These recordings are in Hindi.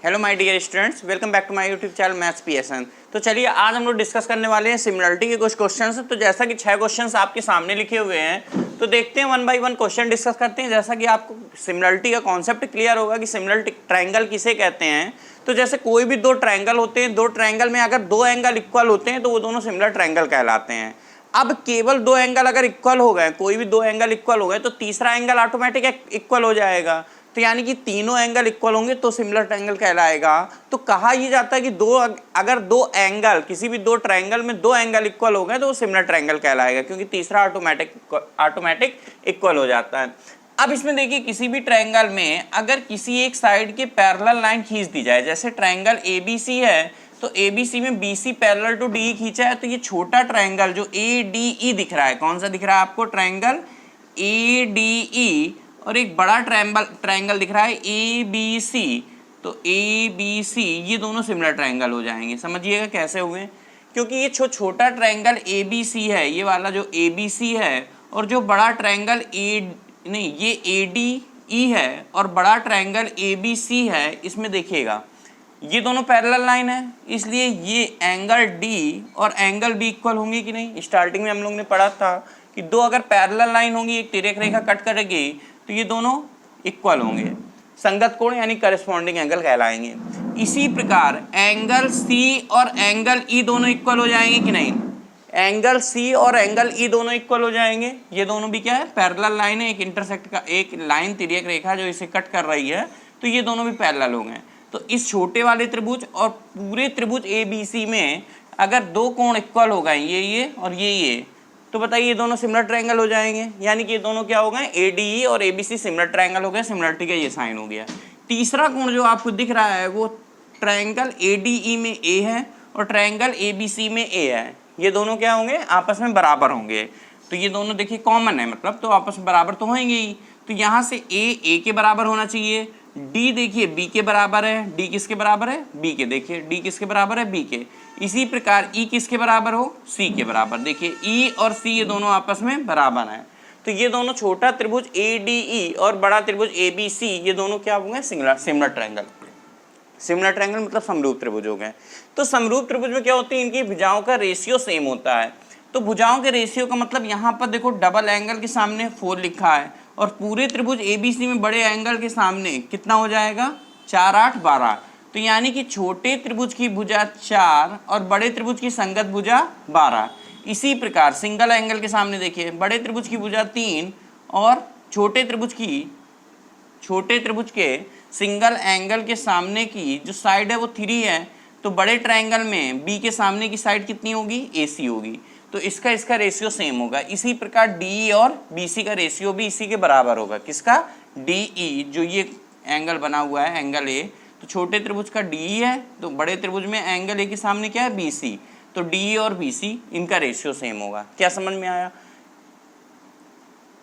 Hello my dear students, welcome back to my YouTube channel maths PSN. तो चलिए आज हम लोग डिस्कस करने वाले हैं सिमिलरिटी के कुछ क्वेश्चंस। तो जैसा कि 6 क्वेश्चंस आपके सामने लिखे हुए हैं, तो देखते हैं one by one question discuss करते हैं। जैसा कि आपको सिमिलरिटी का कॉन्सेप्ट क्लियर होगा कि सिमिलरिटी ट्रायंगल किसे कहते हैं। तो जैसे कोई भी दो ट्रायंगल होते हैं, दो ट्रायंगल में अगर दो एंगल इक्वल होते हैं तो वो दोनों सिमिलर ट्रायंगल कहलाते हैं। अब केवल दो एंगल अगर इक्वल हो गए, कोई भी दो एंगल इक्वल हो गए, तो तीसरा एंगल ऑटोमेटिक इक्वल हो जाएगा। तो यानी कि तीनों एंगल इक्वल होंगे तो सिमिलर ट्रायंगल कहलाएगा। तो कहा यह जाता है कि अगर दो एंगल, किसी भी दो ट्रायंगल में दो एंगल इक्वल हो गए तो वो सिमिलर ट्रायंगल कहलाएगा, क्योंकि तीसरा ऑटोमेटिक इक्वल हो जाता है। अब इसमें देखिए, किसी भी ट्रायंगल में अगर किसी एक साइड के पैरेलल लाइन खींच दी जाए, जैसे ट्रायंगल एबीसी है, तो एबीसी में बीसी पैरेलल टू डी खींचा है, तो ये छोटा ट्रायंगल जो एडीई दिख रहा है, कौन सा दिख रहा है आपको? Triangle ADE. और एक बड़ा ट्रायंगल दिख रहा है ए बी सी, तो ए बी सी, ये दोनों सिमिलर ट्रायंगल हो जाएंगे। समझिएगा कैसे हुए, क्योंकि ये छोटा ट्रायंगल ए बी सी है, ये वाला जो ए बी सी है, और जो बड़ा ट्रायंगल ये ए डी ई है, और बड़ा ट्रायंगल ए बी सी है, इसमें देखिएगा ये दोनों पैरेलल लाइन है, इसलिए ये एंगल डी और एंगल बी इक्वल होंगे कि नहीं। स्टार्टिंग में हम लोग ने पढ़ा था कि दो अगर पैरेलल लाइन होंगी, एक तिर्यक रेखा कट करेगी, तो ये दोनों इक्वल होंगे, संगत कोण यानी करस्पॉन्डिंग एंगल कहलाएंगे। इसी प्रकार एंगल सी और एंगल ई दोनों इक्वल हो जाएंगे कि नहीं? एंगल सी और एंगल ई दोनों इक्वल हो जाएंगे। ये दोनों भी क्या है? पैरेलल लाइन है, एक इंटरसेक्ट का एक लाइन तिर्यक रेखा जो इसे कट कर रही है, तो ये दोनों भी पैरेलल हो गए। तो इस छोटे वाले त्रिभुज और पूरे त्रिभुज ए बी सी में अगर दो कोण इक्वल हो गए, ये और ये, तो बताइए ये दोनों सिमिलर ट्रायंगल हो जाएंगे। यानी कि ये दोनों क्या हो गए? एडीई और एबीसी सिमिलर ट्रायंगल हो गए। सिमिलरिटी का ये साइन हो गया। तीसरा कोण जो आपको दिख रहा है वो ट्रायंगल एडीई में ए है और ट्रायंगल एबीसी में ए है। ये दोनों क्या होंगे? आपस में बराबर होंगे। तो ये दोनों देखिए कॉमन है, मतलब तो आपस में बराबर तो होंगे ही। तो यहाँ से ए के बराबर होना चाहिए, डी देखिए बी के बराबर है, डी किसके बराबर है? बी के। देखिए डी किसके बराबर है? बी के। इसी प्रकार ई किसके बराबर हो? सी के बराबर। देखिए ई और सी ये दोनों आपस में बराबर हैं। तो ये दोनों छोटा त्रिभुज एडीई और बड़ा त्रिभुज एबीसी, ये दोनों क्या हो गए? Similar triangle. सिमिलर ट्रायंगल मतलब समरूप त्रिभुज हो गए। तो समरूप त्रिभुज में क्या होती है? इनकी भुजाओं का रेशियो सेम होता है। तो भुजाओं के रेशियो का मतलब यहाँ पर देखो डबल एंगल के सामने 4 लिखा है, और पूरे त्रिभुज एबीसी में बड़े एंगल के सामने कितना हो जाएगा? 4 8 12। तो यानी कि छोटे त्रिभुज की भुजा 4 और बड़े त्रिभुज की संगत भुजा 12। इसी प्रकार सिंगल एंगल के सामने देखिए बड़े त्रिभुज की भुजा 3 और छोटे त्रिभुज के सिंगल एंगल के सामने की जो साइड है वो 3 है। तो बड़े ट्रायंगल में बी के सामने की साइड कितनी होगी? AC होगी। तो इसका रेशियो सेम होगा। इसी प्रकार DE और BC का रेशियो भी इसी के बराबर होगा। किसका? DE, जो ये एंगल बना हुआ है एंगल A, तो छोटे त्रिभुज का DE है, तो बड़े त्रिभुज में एंगल A के सामने क्या है? BC। तो DE और BC इनका रेशियो सेम होगा। क्या समझ में आया?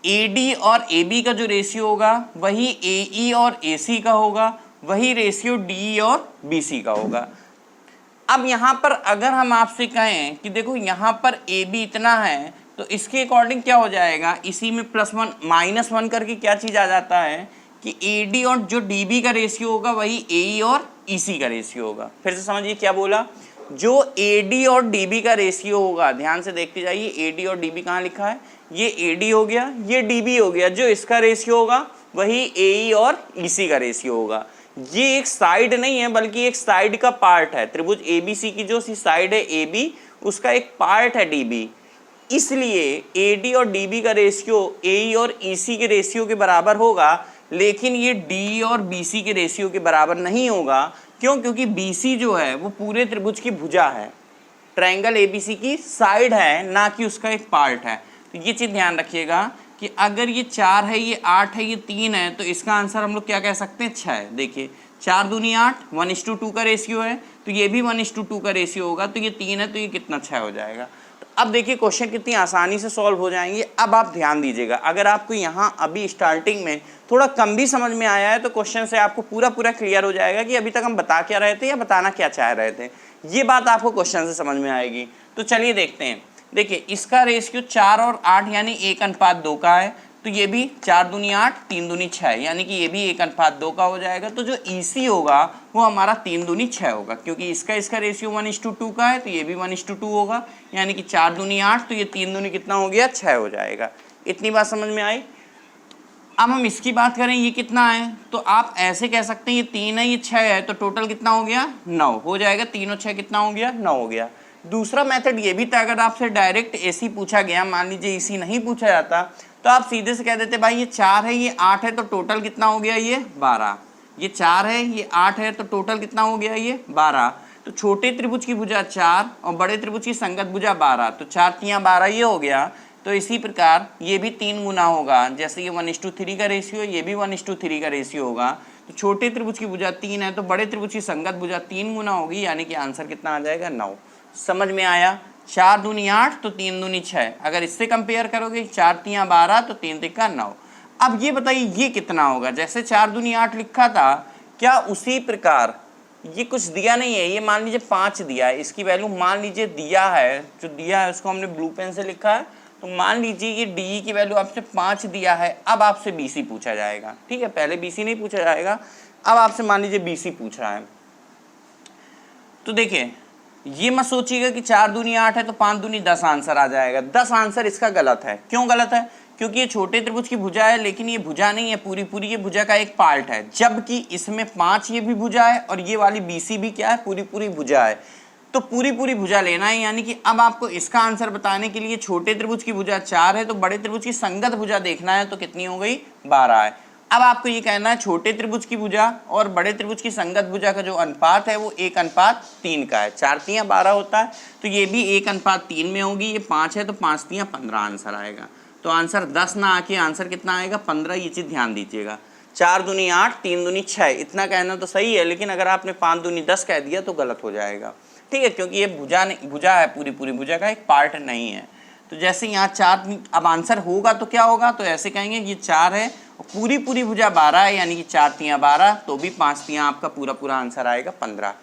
AD और AB का जो रेशियो होगा वही AE और AC का होगा, वही रेशियो DE और BC का होगा। अब यहाँ पर अगर हम आपसे कहें कि देखो यहाँ पर AB इतना है, तो इसके अकॉर्डिंग क्या हो जाएगा? इसी में +1 -1 करके क्या चीज़ आ जाता है कि AD और जो DB का रेशियो होगा वही AE और EC का रेशियो होगा। फिर से समझिए क्या बोला? जो AD और DB का रेशियो होगा, ध्यान से देखते जाइए, AD और DB कहाँ लिखा है? ये AD हो गया, ये DB हो गया। जो इसका रेशियो होगा वही AE और EC का रेशियो होगा। ये एक साइड नहीं है बल्कि एक साइड का पार्ट है। त्रिभुज ABC की जो सी साइड है AB, उसका एक पार्ट है DB। इसलिए AD और DB का रेशियो AE और EC के रेशियो के बराबर होगा, लेकिन ये DE और BC के रेशियो के बराबर नहीं होगा। क्यों? क्योंकि BC जो है वो पूरे त्रिभुज की भुजा है, ट्रायंगल ABC की साइड है, ना कि उसका एक पार्ट है। तो ये चीज़ ध्यान रखिएगा कि अगर ये 4 है, ये 8 है, ये 3 है, तो इसका आंसर हम लोग क्या कह सकते हैं? 6 है। देखिए 4 दूनी 8, 1:2 का रेशियो है, तो ये भी 1:2 का रेशियो होगा। तो ये 3 है, तो ये कितना? 6 हो जाएगा। तो अब देखिए क्वेश्चन कितनी आसानी से सॉल्व हो जाएंगे। अब आप ध्यान दीजिएगा, अगर आपको यहाँ अभी स्टार्टिंग में थोड़ा कम भी समझ में आया है तो क्वेश्चन से आपको पूरा क्लियर हो जाएगा कि अभी तक हम बता क्या रहे थे या बताना क्या चाह रहे थे। ये बात आपको क्वेश्चन से समझ में आएगी। तो चलिए देखते हैं। देखिए इसका रेशियो 4 और 8 यानी 1:2 का है, तो ये भी 4 दूनी 8, 3 दूनी 6, यानी कि ये भी 1:2 का हो जाएगा। तो जो EC होगा वो हमारा 3 दूनी 6 होगा, क्योंकि इसका रेशियो 1:2 का है, तो ये भी 1:2 होगा, यानी कि 4 दूनी 8, तो ये 3 दूनी कितना हो गया, 6 हो जाएगा। इतनी बात समझ में आई। अब हम इसकी बात करें, ये कितना है, तो आप ऐसे कह सकते हैं ये 3 है, ये 6 है, तो टोटल कितना हो गया, 9 हो जाएगा। 3 और 6 कितना हो गया, 9 हो गया। दूसरा मेथड ये भी था, अगर आपसे डायरेक्ट AC पूछा गया, मान लीजिए EC नहीं पूछा जाता, तो आप सीधे से कह देते भाई ये 4 है, ये 8 है, तो टोटल कितना हो गया, ये 12। ये 4 है, ये 8 है, तो टोटल कितना हो गया, ये 12। तो छोटे त्रिभुज की भुजा 4 और बड़े त्रिभुज की संगत भुजा 12, तो 4 तियां 12 ये हो गया। तो इसी प्रकार ये भी 3 गुना होगा, जैसे ये 1:3 का रेशियो, ये भी 1:3 का रेशियो होगा। तो छोटे त्रिभुज की भुजा 3 है, तो बड़े त्रिभुज की संगत भुजा 3 गुना होगी, यानी कि आंसर कितना आ जाएगा, 9। समझ में आया। 4 दूनी 8, तो 3 दूनी 6। अगर इससे कंपेयर करोगे 4 तियां 12, तो 3 तिक्का 9। अब ये बताइए ये कितना होगा, जैसे 4 दूनी 8 लिखा था, क्या उसी प्रकार ये कुछ दिया नहीं है, ये मान लीजिए 5 दिया है, इसकी वैल्यू मान लीजिए दिया है, जो दिया है उसको हमने ब्लू पेन से लिखा है, तो मान लीजिए ये DE की वैल्यू आपसे 5 दिया है। अब आपसे BC पूछा जाएगा, ठीक है, पहले BC नहीं पूछा जाएगा, अब आपसे मान लीजिए BC पूछ रहा है। तो देखिए ये मत सोचिएगा कि 4 दूनी 8 है तो 5 दूनी 10 आंसर आ जाएगा। 10 आंसर इसका गलत है। क्यों गलत है, क्योंकि ये छोटे त्रिभुज की भुजा है, लेकिन ये भुजा नहीं है पूरी पूरी, ये भुजा का एक पार्ट है, जबकि इसमें 5 ये भी भुजा है और ये वाली BC भी क्या है, पूरी पूरी भुजा है। तो पूरी पूरी भुजा लेना है, यानी कि अब आपको इसका आंसर बताने के लिए छोटे त्रिभुज की भुजा 4 है, तो बड़े त्रिभुज की संगत भुजा देखना है, तो कितनी हो गई, 12 है। अब आपको ये कहना है छोटे त्रिभुज की भुजा और बड़े त्रिभुज की संगत भुजा का जो अनुपात है वो 1:3 का है। 4 तियां 12 होता है, तो ये भी 1:3 में होगी। ये 5 है, तो 5 तियां 15 आंसर आएगा। तो आंसर 10 ना आके आंसर कितना आएगा, 15। ये चीज़ ध्यान दीजिएगा। 4 दूनी 8, 3 दूनी 6, इतना कहना तो सही है, लेकिन अगर आपने 5 दूनी 10 कह दिया तो गलत हो जाएगा, ठीक है, क्योंकि ये भुजा है, पूरी पूरी भुजा का एक पार्ट नहीं है। तो जैसे यहाँ 4, अब आंसर होगा तो क्या होगा, तो ऐसे कहेंगे ये 4 है और पूरी पूरी भुजा 12 है, यानी कि 4 तियां 12, तो भी 5 तियां आपका पूरा पूरा आंसर आएगा 15।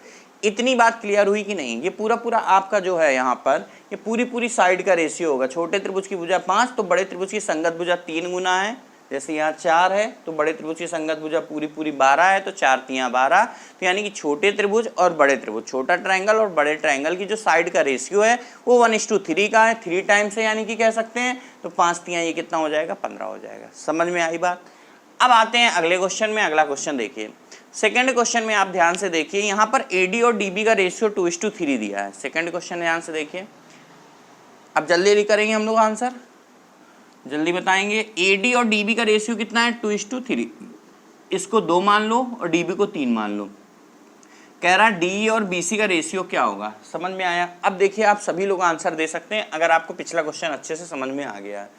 इतनी बात क्लियर हुई कि नहीं। ये पूरा पूरा आपका जो है यहाँ पर ये पूरी पूरी साइड का रेशियो होगा। छोटे त्रिभुज की भुजा 5, तो बड़े त्रिभुज की संगत भुजा 3 गुना है। जैसे यहाँ 4 है, तो बड़े त्रिभुज की संगत भुजा पूरी पूरी 12 है, तो 4 तियां 12। तो यानी कि छोटे त्रिभुज और बड़े त्रिभुज, छोटा ट्रायंगल और बड़े ट्रायंगल की जो साइड का रेशियो है वो 1:3 का है, 3 टाइम्स है, यानी कि कह सकते हैं। तो 5 तियां ये कितना हो जाएगा, 15 हो जाएगा। समझ में आई बात। अब आते हैं अगले क्वेश्चन में। अगला क्वेश्चन देखिए, सेकंड क्वेश्चन में आप ध्यान से देखिए, यहाँ पर AD और DB का रेशियो 2:3 दिया है। सेकंड क्वेश्चन ध्यान से देखिए, अब जल्दी करेंगे हम लोग आंसर, जल्दी बताएंगे। AD और DB का रेशियो कितना है, 2:3। इसको 2 मान लो और DB को 3 मान लो। कह रहा है DE और BC का रेशियो क्या होगा। समझ में आया। अब देखिए आप सभी लोग आंसर दे सकते हैं अगर आपको पिछला क्वेश्चन अच्छे से समझ में आ गया है।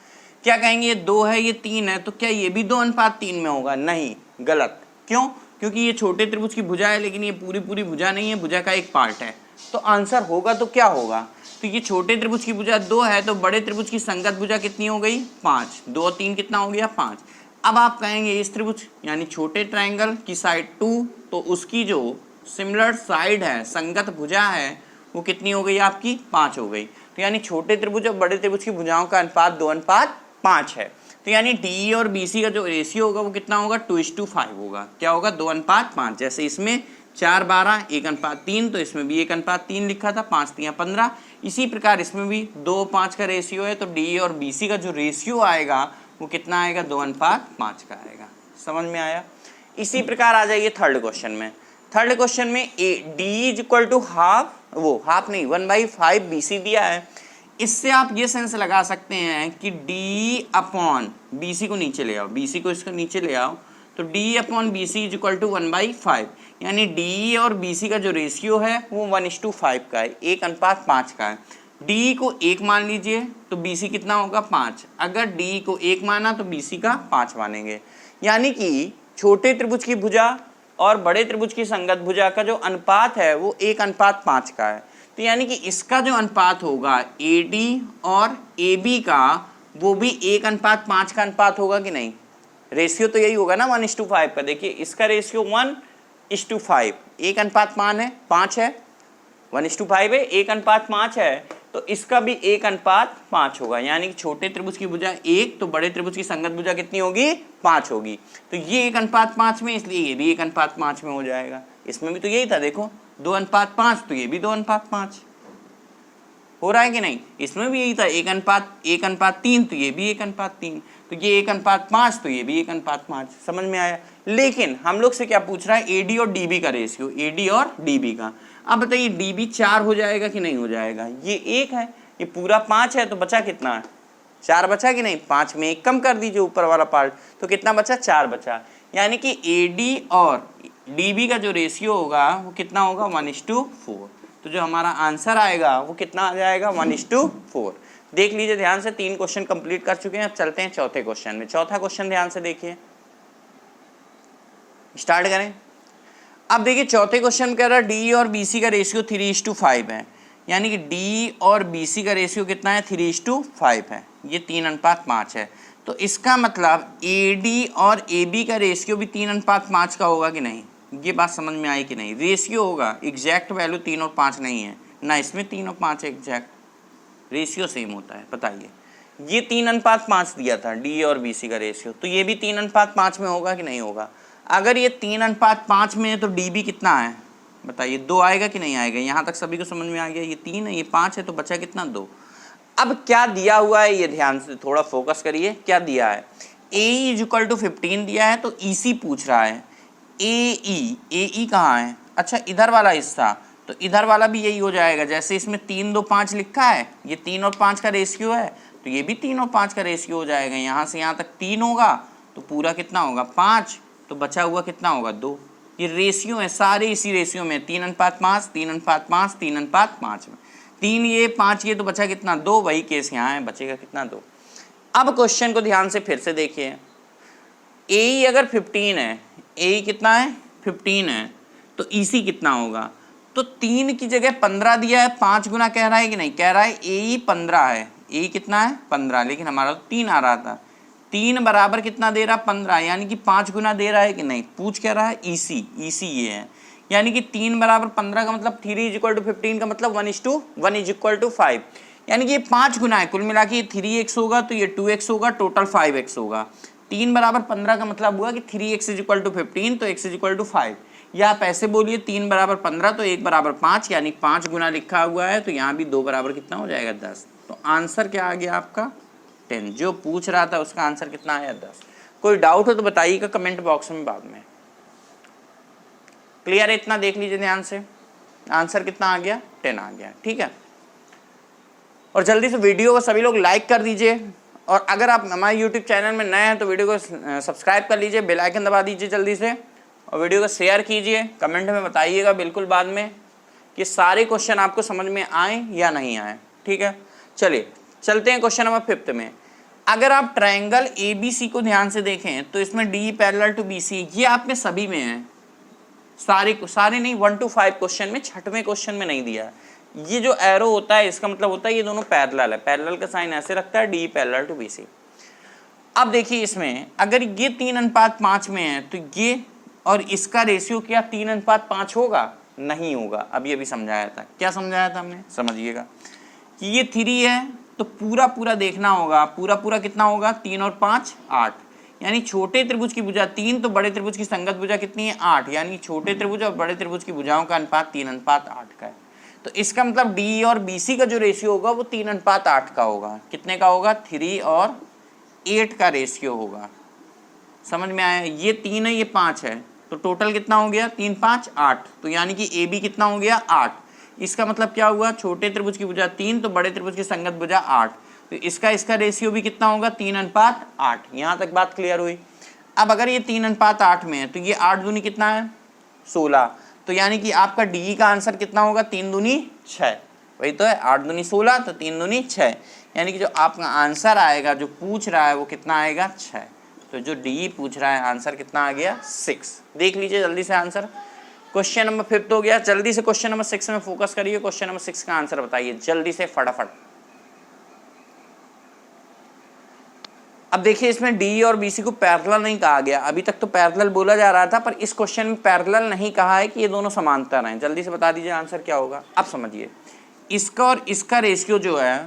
क्या कहेंगे, ये 2 है, ये 3 है, तो क्या ये भी 2:3 में होगा, नहीं, गलत। क्यों, क्योंकि ये छोटे त्रिभुज की भुजा है, लेकिन ये पूरी पूरी भुजा नहीं है, भुजा का एक पार्ट है। तो आंसर होगा तो क्या होगा, तो ये छोटे त्रिभुज की भुजा 2 है, तो बड़े त्रिभुज की संगत भुजा कितनी हो गई, 5। 2 और 3 कितना हो गया, 5। अब आप कहेंगे इस त्रिभुज यानी छोटे ट्रायंगल की साइड 2, तो उसकी जो सिमिलर साइड है, संगत भुजा है, वो कितनी हो गई आपकी, 5 हो गई। तो यानी छोटे त्रिभुज और बड़े त्रिभुज की भुजाओं का अनुपात 2:5 है। तो यानी DE और BC का जो रेशियो होगा वो कितना होगा, 2:5 होगा। क्या होगा, 2:5। जैसे इसमें 4 12 1:3, तो इसमें भी 1:3 लिखा था, 5 तियां 15। इसी प्रकार इसमें भी 2 5 का रेशियो है, तो DE और BC का जो रेशियो आएगा वो कितना आएगा, 2:5 का आएगा। समझ में आया। इसी प्रकार आ जाइए थर्ड क्वेश्चन में। थर्ड क्वेश्चन में DE = हाफ, वो हाफ नहीं, 1/5 BC दिया है। इससे आप ये सेंस लगा सकते हैं कि D/BC को नीचे ले आओ, BC को इसको नीचे ले आओ, तो D/BC = 1/5, यानी DE और BC का जो रेशियो है वो 1:5 का है, 1:5 का है। DE को 1 मान लीजिए तो BC कितना होगा, 5। अगर DE को 1 माना तो BC का 5 मानेंगे, यानी कि छोटे त्रिभुज की भुजा और बड़े त्रिभुज की संगत भुजा का जो अनुपात है वो 1:5 का है। तो यानी कि इसका जो अनुपात होगा AD और AB का, वो भी 1:5 का अनुपात होगा कि नहीं। रेशियो तो यही होगा ना, 1:5 का। देखिए इसका रेशियो 1:5, 1:5 है, 5 है, 1:5 है, 1:5 है, तो इसका भी 1:5 होगा, यानी कि छोटे त्रिभुज की भुजा 1 तो बड़े त्रिभुज की संगत भुजा कितनी होगी 5 होगी। तो ये 1:5 में, इसलिए ये भी 1:5 में हो जाएगा। इसमें भी तो यही था, देखो 2:5 तो ये भी 2:5 हो रहा है कि नहीं। इसमें भी यही था 1:3 तो ये भी 1:3, तो ये 1:5 तो ये भी 1:5। समझ में आया। लेकिन हम लोग से क्या पूछ रहा है, एडी और डीबी का रेशियो, एडी और डीबी का। अब बताइए डीबी 4 हो जाएगा कि नहीं हो जाएगा। ये 1 है, ये पूरा 5 है, तो बचा कितना है 4 बचा कि नहीं। 5 में 1 कम कर दीजिए ऊपर वाला पार्ट, तो कितना बचा 4 बचा। यानी कि एडी और डीबी का जो रेशियो होगा वो कितना होगा 1:4। तो जो हमारा आंसर आएगा वो कितना आ जाएगा 1:4। देख लीजिए ध्यान से, 3 क्वेश्चन कंप्लीट कर चुके हैं। अब चलते हैं चौथे क्वेश्चन में। चौथा क्वेश्चन ध्यान से देखिए, स्टार्ट करें। अब देखिए चौथे क्वेश्चन में कह रहा है डी और बीसी का रेशियो 3:5 है, यानी कि डी और बीसी का रेशियो कितना है 3:5 है, ये 3:5 है। तो इसका मतलब एडी और एबी का रेशियो भी 3:5 का होगा कि नहीं। ये बात समझ में आई कि नहीं। रेशियो होगा, एग्जैक्ट वैल्यू 3 और 5 नहीं है ना, इसमें 3 और 5 एग्जैक्ट, रेशियो सेम होता है। बताइए ये 3:5 दिया था डी और बीसी का रेशियो, तो ये भी 3:5 में होगा कि नहीं होगा। अगर ये 3:5 में है तो डी बी कितना है बताइए, 2 आएगा कि नहीं आएगा। यहाँ तक सभी को समझ में आ गया, ये 3 है ये 5 है, तो बचा कितना 2। अब क्या दिया हुआ है ये ध्यान से थोड़ा फोकस करिए, क्या दिया है। ए = 15 दिया है, तो ईसी पूछ रहा है। ए कहाँ है, अच्छा इधर वाला हिस्सा, तो इधर वाला भी यही हो जाएगा। जैसे इसमें 3, 2, 5 लिखा है, ये 3 और 5 का रेशियो है, तो ये भी 3 और 5 का रेशियो हो जाएगा। यहाँ से यहाँ तक 3 होगा, तो पूरा कितना होगा 5, तो बचा हुआ कितना होगा 2। ये रेशियो है, सारे इसी रेशियो में 3:5, 3:5, 3:5 में 3 ये 5 ये, तो बचा कितना 2। वही केस यहाँ है, बचेगा कितना 2। अब क्वेश्चन को ध्यान से फिर से देखिए, ए अगर 15 है, ए कितना है 15 है, तो ईसी कितना होगा। तो 3 की जगह 15 दिया है, 5 गुना कह रहा है कि नहीं, कह रहा है ए 15 है, ए कितना है 15, लेकिन हमारा तो 3 आ रहा था। 3 बराबर कितना दे रहा 15, यानी कि 5 गुना दे रहा है कि नहीं। पूछ क्या रहा है ईसी ये है, यानी कि 3 बराबर 15 का मतलब 3 = 15 का मतलब 1:1 = 5, यानी कि ये 5 गुना है। कुल मिला के 3x होगा, तो ये 2x होगा, टोटल 5x होगा। 3 बराबर 15 का मतलब हुआ कि 3x = 15, तो x = 5। या आप ऐसे बोलिए 3 बराबर 15 तो 1 बराबर 5, यानी 5 गुना लिखा हुआ है, तो यहाँ भी 2 बराबर कितना हो जाएगा 10। तो आंसर क्या आ गया आपका 10। जो पूछ रहा था उसका आंसर कितना आया 10। कोई डाउट हो तो बताइएगा कमेंट बॉक्स में बाद में। क्लियर है, इतना देख लीजिए ध्यान से। आंसर कितना आ गया 10 आ गया, ठीक है। और जल्दी से वीडियो को सभी लोग लाइक कर दीजिए, और अगर आप हमारे यूट्यूब चैनल में नए हैं तो वीडियो को सब्सक्राइब कर लीजिए, बेल आइकन दबा दीजिए जल्दी से, और वीडियो को शेयर कीजिए। कमेंट में बताइएगा बिल्कुल बाद में कि सारे क्वेश्चन आपको समझ में आए या नहीं आए, ठीक है। चलिए चलते हैं क्वेश्चन नंबर 5 में। अगर आप ट्रायंगल ABC को ध्यान से देखें तो इसमें D पैरेलल टू BC, ये आप में सभी में है, सारे नहीं, 1 to 5 क्वेश्चन में, 6वें क्वेश्चन में नहीं दिया। ये जो एरो होता है इसका मतलब होता है ये दोनों पैरेलल है, पैरेलल का साइन ऐसे रखता है, D पैरेलल टू BC। अब देखिए इसमें अगर ये 3:5 में है, तो ये और इसका रेशियो क्या 3:5 होगा, नहीं होगा। अभी अभी समझाया था, क्या समझाया था हमने, समझिएगा कि ये 3 है, तो पूरा पूरा देखना होगा, पूरा पूरा कितना होगा 3 और 5 8, यानी छोटे त्रिभुज की भुजा 3 तो बड़े त्रिभुज की संगत भुजा कितनी है 8, यानी छोटे त्रिभुज और बड़े त्रिभुज की भुजाओं का अनुपात 3:8 का है। तो इसका मतलब डी और बीसी का जो रेशियो होगा वो 3:8 का होगा। कितने का होगा 3 और 8 का रेशियो होगा। समझ में आया, ये 3 है ये 5 है, तो टोटल कितना हो गया 3 5 8, तो यानी कि ए बी कितना हो गया 8। इसका मतलब क्या हुआ, छोटे त्रिभुज की भुजा 3 तो बड़े त्रिभुज की संगत भुजा 8, तो इसका रेशियो भी कितना होगा 3:8। यहाँ तक बात क्लियर हुई। अब अगर ये 3:8 में है तो ये 8 दूनी कितना है 16, तो यानी कि आपका डी का आंसर कितना होगा 3 दूनी 6, वही तो है 8 दूनी 16 तो 3 दूनी 6, यानी कि जो आपका आंसर आएगा जो पूछ रहा है वो कितना आएगा 6। तो जो डी पूछ रहा है आंसर कितना आ गया 6। देख लीजिए जल्दी से आंसर। क्वेश्चन नंबर 5 हो गया, जल्दी से क्वेश्चन नंबर 6 में फोकस करिए। क्वेश्चन नंबर 6 का आंसर बताइए जल्दी से फटाफट। अब देखिए इसमें डी और बीसी को पैरेलल नहीं कहा गया, अभी तक तो पैरेलल बोला जा रहा था, पर इस क्वेश्चन में पैरेलल नहीं कहा है कि ये दोनों समांतर हैं। जल्दी से बता दीजिए आंसर क्या होगा। अब समझिए इसका और इसका रेशियो जो है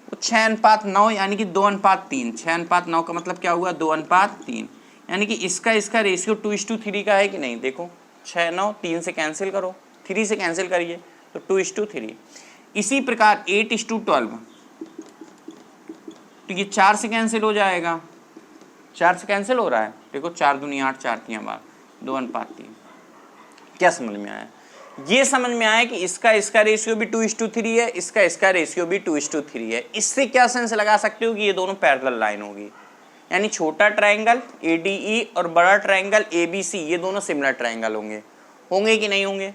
वो 6:9 यानी कि 2:3। 6:9 का मतलब क्या हुआ, 2:3, यानी कि इसका रेशियो 2:3 का है कि नहीं। देखो 6 9 3 से कैंसिल करो, 3 से कैंसिल करिए तो 2:3। इसी प्रकार 8:12, तो ये 4 से कैंसिल हो जाएगा, 4 से कैंसिल हो रहा है। देखो 4 दूनी 8, 4 3 12, 2:3। क्या समझ में आया? ये समझ में आया कि इसका रेशियो भी 2:3 है, इसका रेशियो भी 2:3 है। इससे क्या सेंस लगा सकते हो कि ये दोनों पैरेलल लाइन होगी, यानी छोटा ट्रायंगल ADE और बड़ा ट्रायंगल ABC ये दोनों सिमिलर ट्रायंगल होंगे कि नहीं होंगे।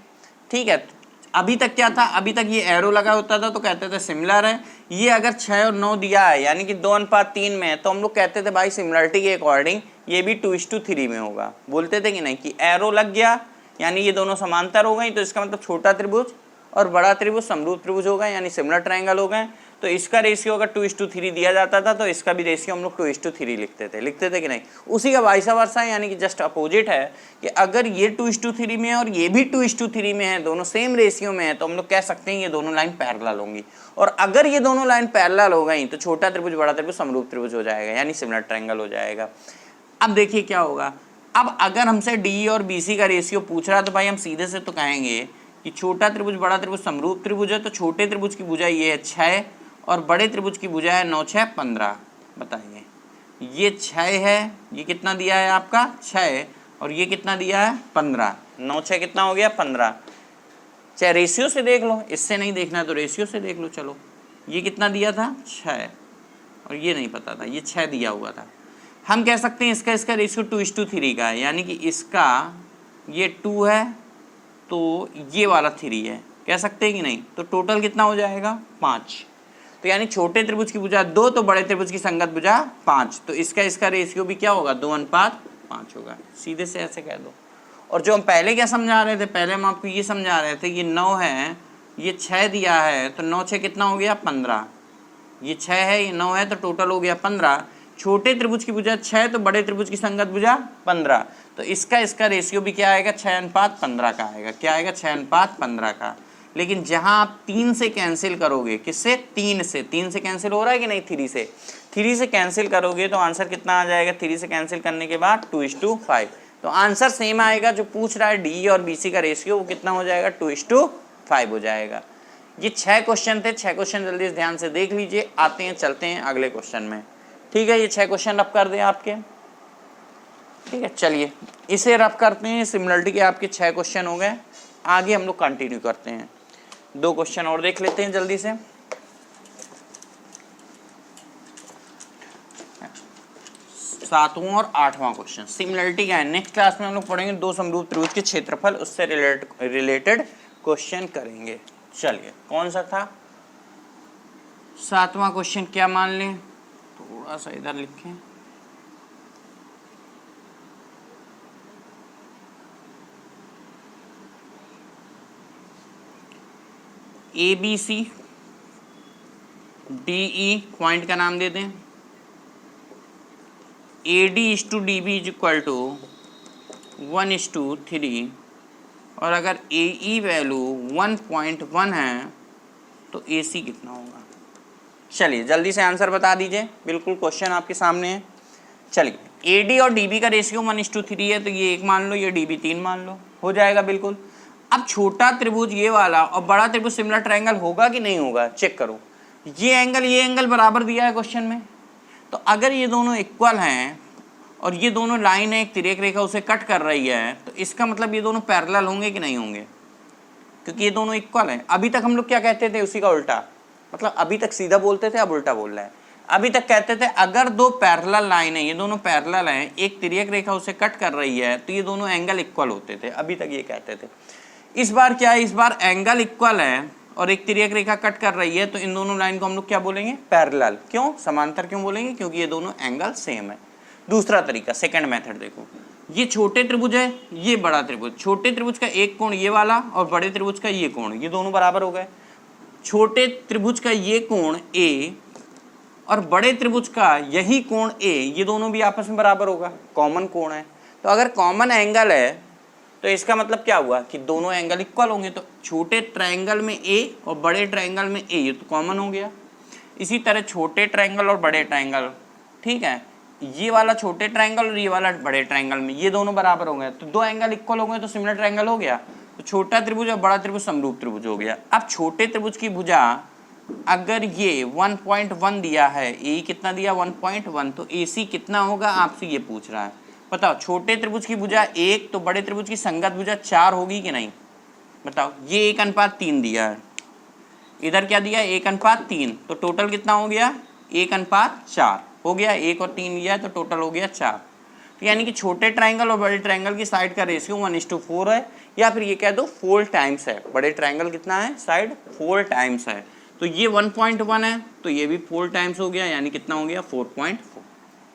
ठीक है, अभी तक क्या था, अभी तक ये एरो लगा होता था तो कहते थे सिमिलर है। ये अगर 6 और 9 दिया है यानी कि 2:3 में है तो हम लोग कहते थे भाई सिमिलरिटी के अकॉर्डिंग ये भी 2:3 में होगा। बोलते थे कि नहीं, कि एरो लग गया यानी ये दोनों समांतर हो गई, तो इसका मतलब छोटा त्रिभुज और बड़ा त्रिभुज समरूप त्रिभुज हो गए, यानी सिमिलर ट्रायंगल हो गए। तो इसका रेशियो अगर 2:3 दिया जाता था तो इसका भी रेशियो हम लोग 2:3 लिखते थे कि नहीं। उसी का वाइसा वर्सा है, यानी कि जस्ट अपोजिट है कि अगर ये 2:3 में है और ये भी 2:3 में है, दोनों सेम रेशियो में है, तो हम लोग कह सकते हैं ये दोनों लाइन पैरेलल होंगी। और अगर ये दोनों लाइन पैरेलल हो गई तो छोटा त्रिभुज बड़ा त्रिभुज समरूप त्रिभुज हो जाएगा, यानी सिमिलर ट्रायंगल हो जाएगा। अब देखिए क्या होगा, अब अगर हमसे DE और BC का रेशियो पूछ रहा है तो भाई हम सीधे से तो कहेंगे कि छोटा त्रिभुज बड़ा त्रिभुज समरूप त्रिभुज है, तो छोटे त्रिभुज की भुजा ये है 6 और बड़े त्रिभुज की भुजा है 9 6 15। बताइए, ये 6 है, ये कितना दिया है आपका 6 और ये कितना दिया है 15। 9 6 कितना हो गया 15। चाहे रेशियो से देख लो, इससे नहीं देखना है तो रेशियो से देख लो। चलो ये कितना दिया था 6 और ये नहीं पता था, ये 6 दिया हुआ था। हम कह सकते हैं इसका रेशियो 2:3 का है, यानी कि इसका ये 2 है तो ये वाला 3 है, कह सकते हैं कि नहीं। तो टोटल कितना हो जाएगा 5। तो यानी छोटे त्रिभुज की भुजा 2 तो बड़े त्रिभुज की संगत भुजा 5, तो इसका रेशियो भी क्या होगा 2:5 होगा। सीधे से ऐसे कह दो। और जो हम पहले क्या समझा रहे थे, पहले हम आपको ये समझा रहे थे ये 9 है, ये 6 दिया है, तो 9 6 कितना हो गया 15। ये 6 है, ये 9 है, तो टोटल हो गया 15। छोटे त्रिभुज की भुजा 6 तो बड़े त्रिभुज की संगत भुजा 15, तो इसका रेशियो भी क्या आएगा 6:15 का आएगा। क्या आएगा 6:15 का। लेकिन जहां आप 3 से कैंसिल करोगे, किससे 3 से कैंसिल हो रहा है कि नहीं 3 से कैंसिल करोगे तो आंसर कितना आ जाएगा 3 से कैंसिल करने के बाद 2:5। तो आंसर सेम आएगा। जो पूछ रहा है DE और BC का रेशियो वो कितना हो जाएगा 2:5 हो जाएगा। ये 6 क्वेश्चन थे, 6 क्वेश्चन जल्दी से ध्यान से देख लीजिए। आते हैं, चलते हैं अगले क्वेश्चन में। ठीक है, ये 6 क्वेश्चन रब कर दें आपके। ठीक है, चलिए इसे रब करते हैं। सिमिलरिटी के आपके 6 क्वेश्चन हो गए। आगे हम लोग कंटिन्यू करते हैं, 2 क्वेश्चन और देख लेते हैं जल्दी से। सातवां और 8वां क्वेश्चन सिमिलरिटी का है। नेक्स्ट क्लास में हम लोग पढ़ेंगे 2 समरूप त्रिभुज के क्षेत्रफल, उससे रिलेटेड क्वेश्चन करेंगे। चलिए कौन सा था 7वां क्वेश्चन, क्या मान लें, थोड़ा सा इधर लिखें। ABC DE पॉइंट का नाम दे दें, AD/DB इज इक्वल टू 1:3, और अगर AE वैल्यू 1.1 है तो AC कितना होगा। चलिए जल्दी से आंसर बता दीजिए, बिल्कुल क्वेश्चन आपके सामने है। चलिए AD और DB का रेशियो 1:3 है, तो ये 1 मान लो, ये DB 3 मान लो, हो जाएगा बिल्कुल। अब छोटा त्रिभुज ये वाला और बड़ा त्रिभुज सिमिलर ट्रायंगल होगा कि नहीं होगा, चेक करो। ये एंगल बराबर दिया है क्वेश्चन में, तो अगर ये दोनों इक्वल हैं और ये दोनों लाइन है, एक तिर्यक रेखा उसे कट कर रही है, तो इसका मतलब ये दोनों पैरेलल होंगे कि नहीं होंगे, क्योंकि ये दोनों इक्वल हैं। अभी तक हम लोग क्या कहते थे, उसी का उल्टा, मतलब अभी तक सीधा बोलते थे, अब उल्टा बोल रहे हैं। अभी तक कहते थे अगर 2 पैरेलल लाइन है, ये दोनों पैरेलल हैं, एक तिर्यक रेखा उसे कट कर रही है, तो ये दोनों एंगल इक्वल होते थे, अभी तक ये कहते थे। इस बार क्या है, इस बार एंगल इक्वल है और एक तिर्यक रेखा कट कर रही है, तो इन दोनों लाइन को हम लोग क्या बोलेंगे, पैरेलल। क्यों, समांतर क्यों बोलेंगे, क्योंकि ये दोनों एंगल सेम है। दूसरा तरीका, सेकंड मेथड देखो, ये छोटे त्रिभुज है, ये बड़ा त्रिभुज, छोटे त्रिभुज का एक कोण ये वाला और बड़े त्रिभुज का ये कोण, ये दोनों बराबर हो गए। छोटे त्रिभुज का ये कोण A और बड़े त्रिभुज का यही कोण A, ये दोनों भी आपस में बराबर होगा, कॉमन कोण है। तो अगर कॉमन एंगल है तो इसका मतलब क्या हुआ कि दोनों एंगल इक्वल होंगे। तो छोटे ट्रायंगल में ए और बड़े ट्रायंगल में ए, ये तो कॉमन हो गया। इसी तरह छोटे ट्रायंगल और बड़े ट्रायंगल, ठीक है, ये वाला छोटे ट्रायंगल और ये वाला बड़े ट्रायंगल में ये दोनों बराबर हो गए, तो दो एंगल इक्वल हो गए तो सिमिलर ट्रायंगल हो गया। तो छोटा त्रिभुज और बड़ा त्रिभुज समरूप त्रिभुज हो गया। अब छोटे त्रिभुज की भुजा अगर ये 1.1 दिया है, ए कितना दिया 1.1, तो AC कितना होगा आपसे ये पूछ रहा है। बताओ छोटे त्रिभुज की भुजा 1 तो बड़े त्रिभुज की संगत भुजा 4 होगी कि नहीं, बताओ। ये 1:3 दिया है, इधर क्या दिया 1:3, तो टोटल कितना हो गया 1:4 हो गया। 1 और 3 लिया है तो टोटल हो गया 4। तो यानी कि छोटे ट्रायंगल और बड़े ट्रायंगल की साइड का रेशियो 1:4 है, या फिर ये कह दो 4 टाइम्स है। बड़े ट्रायंगल कितना है साइड 4 टाइम्स है, तो ये 1.1 है तो ये भी 4 टाइम्स हो गया, यानी कितना हो गया 4.4।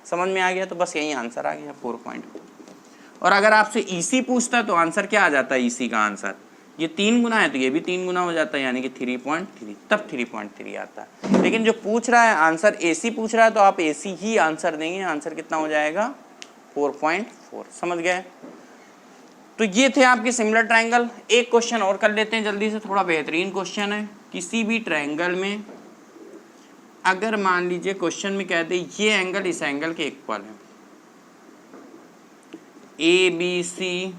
समझ में आ गया, तो बस यही आंसर आ गया 4.4। और अगर आपसे EC पूछता है तो आंसर क्या आ जाता है, EC का आंसर ये 3 गुना है तो ये भी 3 गुना हो जाता है, यानी कि 3.3, तब 3.3 आता है। लेकिन जो पूछ रहा है आंसर AC पूछ रहा है तो आप AC ही आंसर देंगे, आंसर कितना हो जाएगा 4.4। समझ गए। तो ये थे आपके सिमिलर ट्रायंगल। एक क्वेश्चन और कर लेते हैं जल्दी से, थोड़ा बेहतरीन क्वेश्चन है। किसी भी ट्रायंगल में अगर मान लीजिए क्वेश्चन में कहते हैं ये एंगल इस एंगल के इक्वल है, ABC,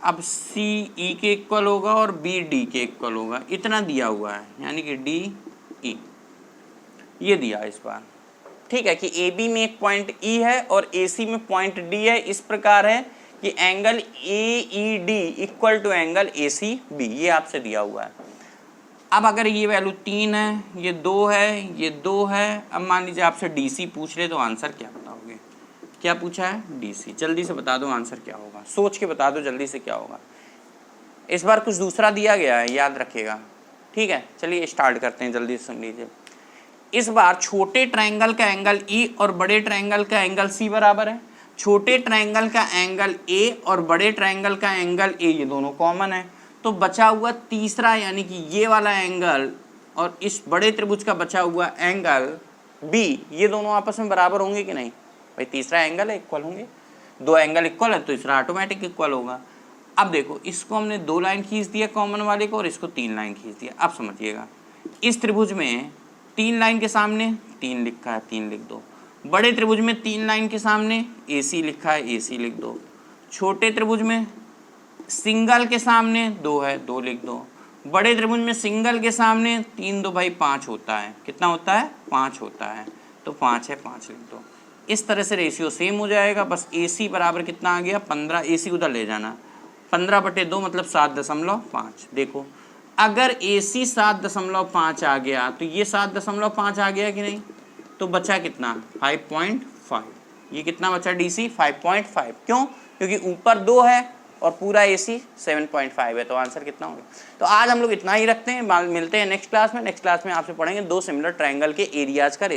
अब CE के इक्वल होगा और BD के इक्वल होगा, इतना दिया हुआ है, यानी कि DE ये दिया इस बार, ठीक है, कि AB में एक पॉइंट E है और AC में पॉइंट D है। इस प्रकार है कि angle AED equal to angle ACB, ये आपसे दिया हुआ है। अब अगर ये वैल्यू 3 है, ये 2 है, ये 2 है, अब मान लीजिए आपसे DC पूछ ले तो आंसर क्या बताओगे। क्या पूछा है DC, जल्दी से बता दो आंसर क्या होगा, सोच के बता दो जल्दी से क्या होगा। इस बार कुछ दूसरा दिया गया है, याद रखिएगा, ठीक है। चलिए स्टार्ट करते हैं, जल्दी से सुन लीजिए। इस बार छोटे ट्रायंगल का एंगल E और बड़े ट्रायंगल का एंगल C बराबर है। छोटे ट्रायंगल का एंगल A और बड़े ट्रायंगल का एंगल A ये दोनों कॉमन है, तो बचा हुआ तीसरा यानी कि ये वाला एंगल और इस बड़े त्रिभुज का बचा हुआ एंगल B, ये दोनों आपस में बराबर होंगे कि नहीं भाई, तीसरा एंगल है इक्वल होंगे। दो एंगल इक्वल है तो तीसरा ऑटोमेटिक इक्वल होगा। अब देखो इसको हमने 2 लाइन खींच दिया कॉमन वाले को और इसको 3 लाइन खींच दिया। अब समझिएगा इस त्रिभुज में 3 लाइन के सामने 3 लिखा है, 3 लिख दो। बड़े त्रिभुज में 3 लाइन के सामने AC लिखा है, AC लिख दो। छोटे त्रिभुज में सिंगल के सामने 2 है, 2 लिख दो। बड़े त्रिभुज में सिंगल के सामने 3 2 भाई 5 होता है, कितना होता है 5 होता है, तो 5 है 5 लिख दो। इस तरह से रेशियो सेम हो जाएगा। बस AC बराबर कितना आ गया 15, AC उधर ले जाना, 15/2 मतलब 7.5। देखो अगर AC 7.5 आ गया तो ये 7.5 आ गया कि नहीं, तो बचा कितना 5.5। ये कितना बचा DC 5.5, क्यों, क्योंकि ऊपर 2 है और पूरा AC 7.5 है, तो आंसर कितना होगा। तो आज हम लोग इतना ही रखते हैं, मिलते हैं नेक्स्ट क्लास में। नेक्स्ट क्लास में आपसे पढ़ेंगे 2 सिमिलर ट्रायंगल के एरियाज का